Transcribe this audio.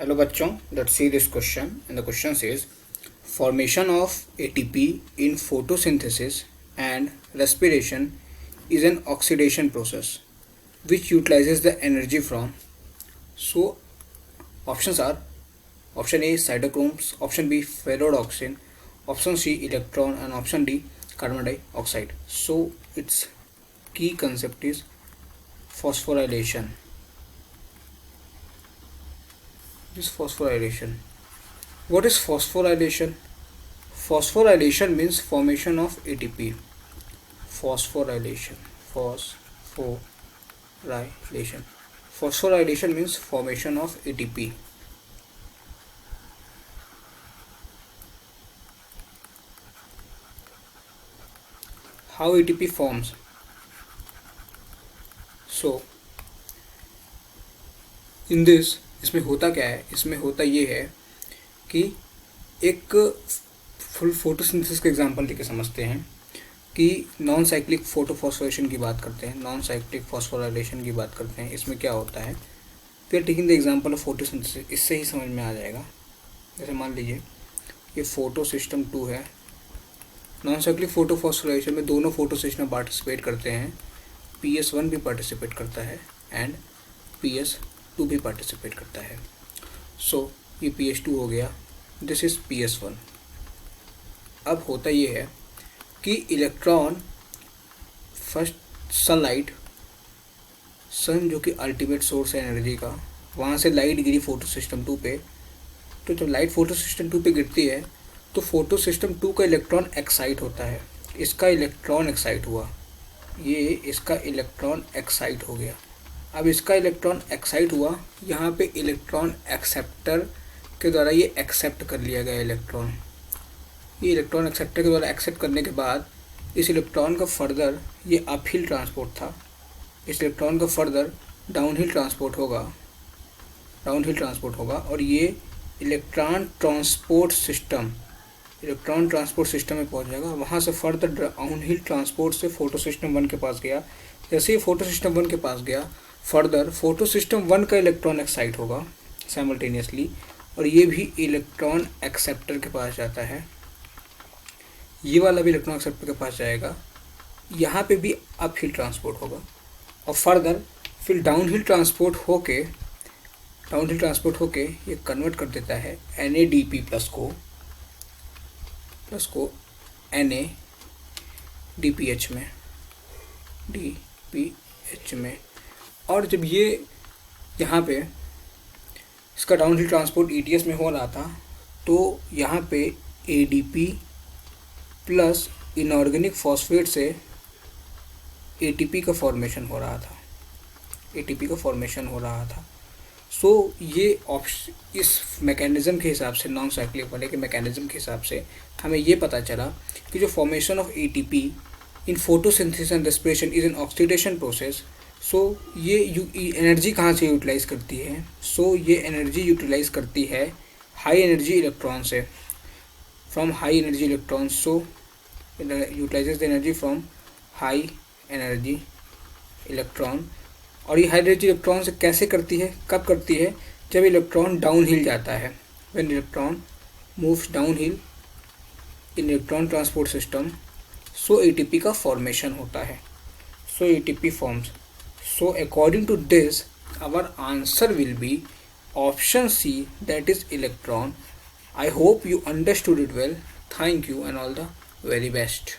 Hello बच्चों, let's see this question and the question says formation of ATP in photosynthesis and respiration is an oxidation process which utilizes the energy from. So options are option A cytochromes, option B ferrodoxin, option C electron and option D carbon dioxide. So its key concept is phosphorylation. This phosphorylation. What is phosphorylation? Phosphorylation means formation of ATP. Phosphorylation. Phosphorylation. Phosphorylation means formation of ATP. How ATP forms? So, in this इसमें होता क्या है? इसमें होता ये है कि एक फुल फोटोसिंथेसिस का एग्जांपल लेके समझते हैं कि नॉन साइक्लिक फोटोफॉस्फोरेशन की बात करते हैं, नॉन साइक्लिक फॉस्फोराइलेशन की बात करते हैं. इसमें क्या होता है? We are taking the example of photosynthesis. इससे ही समझ में आ जाएगा. जैसे मान लीजिए ये फोटो सिस्टम 2 है. नॉन साइक्लिक फोटोफॉस्फोराइलेशन में दोनों फोटो सिस्टम पार्टिसिपेट करते हैं. PS1 भी पार्टिसिपेट करता है एंड PS2 भी पार्टिसिपेट करता है. सो ये PS2 हो गया, दिस इज PS1. अब होता ये है कि इलेक्ट्रॉन फर्स्ट सन जो कि अल्टीमेट सोर्स है एनर्जी का, वहाँ से लाइट गिरी फोटो सिस्टम 2 पे. तो जब लाइट फोटो सिस्टम 2 पे गिरती है तो फोटो सिस्टम 2 का इलेक्ट्रॉन एक्साइट होता है. इसका इलेक्ट्रॉन एक्साइट हुआ, ये इसका इलेक्ट्रॉन एक्साइट हो गया. अब इसका इलेक्ट्रॉन एक्साइट हुआ, यहाँ पे इलेक्ट्रॉन एक्सेप्टर के द्वारा ये एक्सेप्ट कर लिया गया इलेक्ट्रॉन. ये इलेक्ट्रॉन एक्सेप्टर के द्वारा एक्सेप्ट करने के बाद इस इलेक्ट्रॉन का फर्दर ये अपहिल ट्रांसपोर्ट था, इस इलेक्ट्रॉन का फर्दर डाउनहिल ट्रांसपोर्ट होगा और ये इलेक्ट्रॉन ट्रांसपोर्ट सिस्टम में पहुंच जाएगा. वहाँ से फर्दर डाउनहिल ट्रांसपोर्ट से फोटो सिस्टम 1 के पास गया. जैसे ही फोटो सिस्टम 1 के पास गया, फर्दर फोटो सिस्टम 1 का इलेक्ट्रॉन एक्साइट होगा साइमल्टेनियसली और ये भी इलेक्ट्रॉन एक्सेप्टर के पास जाता है. ये वाला भी इलेक्ट्रॉन एक्सेप्टर के पास जाएगा. यहाँ पे भी अपहिल ट्रांसपोर्ट होगा और फर्दर फिर डाउनहिल ट्रांसपोर्ट होके ये कन्वर्ट कर देता है NADP प्लस को NADPH में. और जब ये यहाँ पे इसका डाउनहिल ट्रांसपोर्ट ETS में हो रहा था तो यहाँ पे ADP प्लस इनऑर्गेनिक फॉस्फेट से ATP का फॉर्मेशन हो रहा था. सो ये इस मैकेनिज़्म के हिसाब से, नॉन साइक्लिक वाले के मैकेनिज़्म के हिसाब से हमें ये पता चला कि जो formation of ATP in photosynthesis and respiration is an oxidation process. So ये एनर्जी कहाँ से यूटिलाइज़ करती है? सो ये एनर्जी यूटिलाइज़ करती है हाई एनर्जी इलेक्ट्रॉन से, from high energy electron. So utilises the energy from high energy electron. और ये हाई एनर्जी इलेक्ट्रॉन से कैसे करती है, कब करती है? जब इलेक्ट्रॉन डाउनहिल जाता है. When electron moves downhill in electron transport system, so ATP का फॉर्मेशन होता है. सो ATP forms. So according to this, our answer will be option C, that is electron. I hope you understood it well. Thank you and all the very best.